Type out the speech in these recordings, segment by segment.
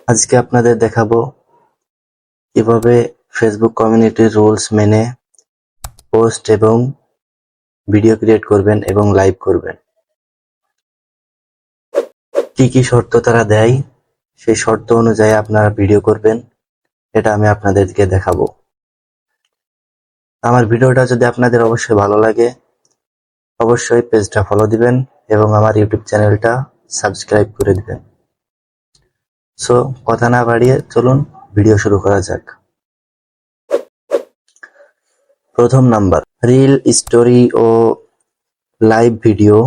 আজকে আপনাদের দেখাবো কিভাবে ফেসবুক কমিউনিটির রুলস মেনে পোস্ট এবং ভিডিও ক্রিয়েট করবেন এবং লাইভ করবেন। কি কি শর্ত তারা দেয় সেই শর্ত অনুযায়ী আপনারা ভিডিও করবেন, এটা আমি আপনাদেরকে দেখাবো। আমার ভিডিওটা যদি আপনাদের অবশ্যই ভালো লাগে অবশ্যই পেজটা ফলো দিবেন এবং আমার ইউটিউব চ্যানেলটা সাবস্ক্রাইব করে দিবেন। সো কথা না বাড়িয়ে চলুন ভিডিও শুরু করা যাক। প্রথম নাম্বার, রিল, স্টোরি ও লাইভ ভিডিও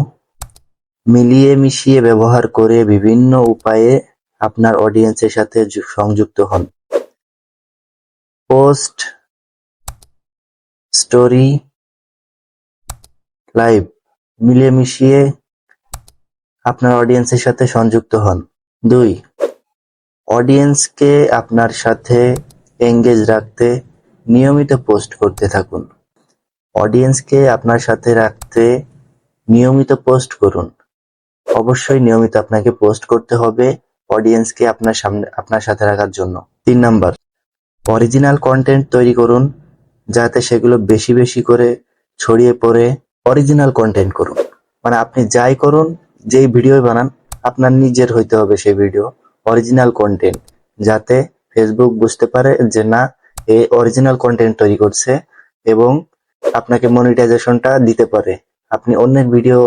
মিলিয়ে মিশিয়ে ব্যবহার করে বিভিন্ন উপায়ে আপনার অডিয়েন্সের সাথে সংযুক্ত হন। পোস্ট, স্টোরি, লাইভ মিলিয়ে মিশিয়ে আপনার অডিয়েন্সের সাথে সংযুক্ত হন। 2, অডিয়েন্সকে আপনার সাথে এঙ্গেজ রাখতে নিয়মিত পোস্ট করতে থাকুন। অডিয়েন্সকে আপনার সাথে রাখতে নিয়মিত পোস্ট করুন। অবশ্যই নিয়মিত আপনাকে পোস্ট করতে হবে অডিয়েন্সকে আপনার সাথে রাখার জন্য। 3 নাম্বার, অরিজিনাল কন্টেন্ট তৈরি করুন যাতে সেগুলো বেশি বেশি করে ছড়িয়ে পড়ে। অরিজিনাল কন্টেন্ট করুন মানে আপনি যাই করুন, যেই ভিডিও বানান আপনার নিজের হইতে হবে সেই ভিডিও। অরিজিনাল কন্টেন্ট, যাতে ফেসবুক বুঝতে পারে যে না, এ অরিজিনাল কন্টেন্ট তৈরি করছে এবং আপনাকে মনিটাইজেশনটা দিতে পারে। আপনি অন্যের ভিডিও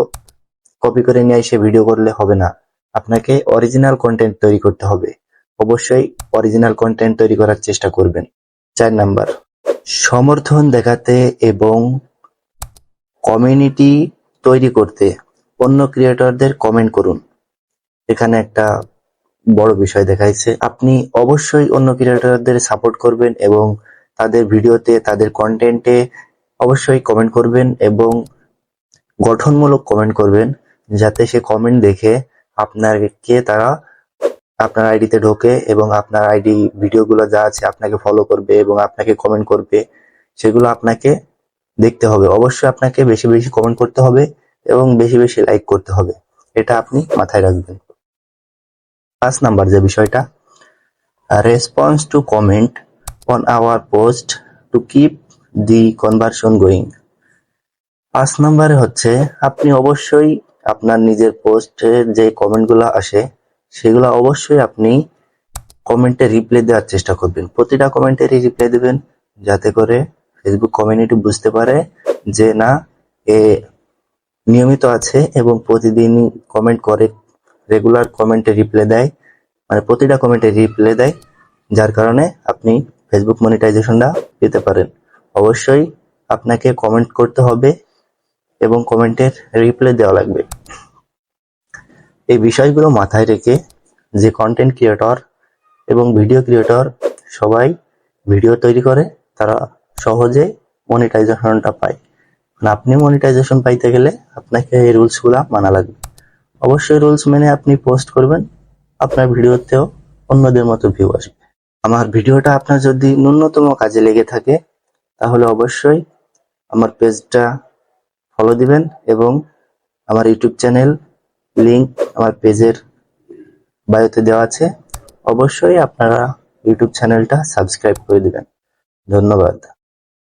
কপি করে নিয়ে এসে ভিডিও করলে হবে না, আপনাকে অরিজিনাল কন্টেন্ট তৈরি করতে হবে। অবশ্যই অরিজিনাল কন্টেন্ট তৈরি করার চেষ্টা করবেন। 4 নাম্বার, সমর্থন দেখাতে এবং কমিউনিটি তৈরি করতে অন্য ক্রিয়েটরদের কমেন্ট করুন। এখানে একটা বড় বিষয় দেখাইছে, আপনি অবশ্যই অন্য ক্রিয়েটরদের সাপোর্ট করবেন এবং তাদের ভিডিওতে, তাদের কন্টেন্টে অবশ্যই কমেন্ট করবেন এবং গঠনমূলক কমেন্ট করবেন, যাতে সে কমেন্ট দেখে তারা আপনার আইডিতে ঢোকে এবং আপনার আইডি ভিডিওগুলো যা আছে আপনাকে ফলো করবে এবং আপনাকে কমেন্ট করবে। সেগুলো আপনাকে দেখতে হবে। অবশ্যই আপনাকে বেশি বেশি কমেন্ট করতে হবে এবং বেশি বেশি লাইক করতে হবে, এটা আপনি মাথায় রাখবেন। 5 নাম্বার যে বিষয়টা, response to comment on our post to keep the conversation going. 5 নাম্বারে হচ্ছে আপনি অবশ্যই আপনার নিজের পোস্টে যে কমেন্টগুলো আসে সেগুলো অবশ্যই আপনি কমেন্টে রিপ্লাই দেওয়ার চেষ্টা করবেন। প্রতিটা কমেন্টেরই রিপ্লাই দেবেন, যাতে করে ফেসবুক কমিউনিটি বুঝতে পারে যে না, এ নিয়মিত আছে এবং প্রতিদিন কমেন্ট করে, রেগুলার কমেন্টে রিপ্লাই দেয়, মানে প্রতিটা কমেন্টে রিপ্লাই দেয়, যার কারণে আপনি ফেসবুক মনিটাইজেশনটা পেতে পারেন। অবশ্যই আপনাকে কমেন্ট করতে হবে এবং কমেন্টের রিপ্লাই দেওয়া লাগবে। এই বিষয়গুলো মাথায় রেখে যে কন্টেন্ট ক্রিয়েটর এবং ভিডিও ক্রিয়েটর সবাই ভিডিও তৈরি করে, তারা সহজে মনিটাইজেশনটা পায়। আপনি মনিটাইজেশন পাইতে গেলে আপনাকে এই রুলসগুলো মানা লাগবে। অবশ্যই রুলস মেনে আপনি পোস্ট করবেন, আপনার ভিডিওতেও অন্যদের মতো ভিউ আসবে। আমার ভিডিওটা আপনার যদি ন্যূনতম কাজে লেগে থাকে তাহলে অবশ্যই আমার পেজটা ফলো দিবেন এবং আমার ইউটিউব চ্যানেল লিংক আমার পেজের বায়োতে দেওয়া আছে। অবশ্যই আপনারা ইউটিউব চ্যানেলটা সাবস্ক্রাইব করে দিবেন। ধন্যবাদ।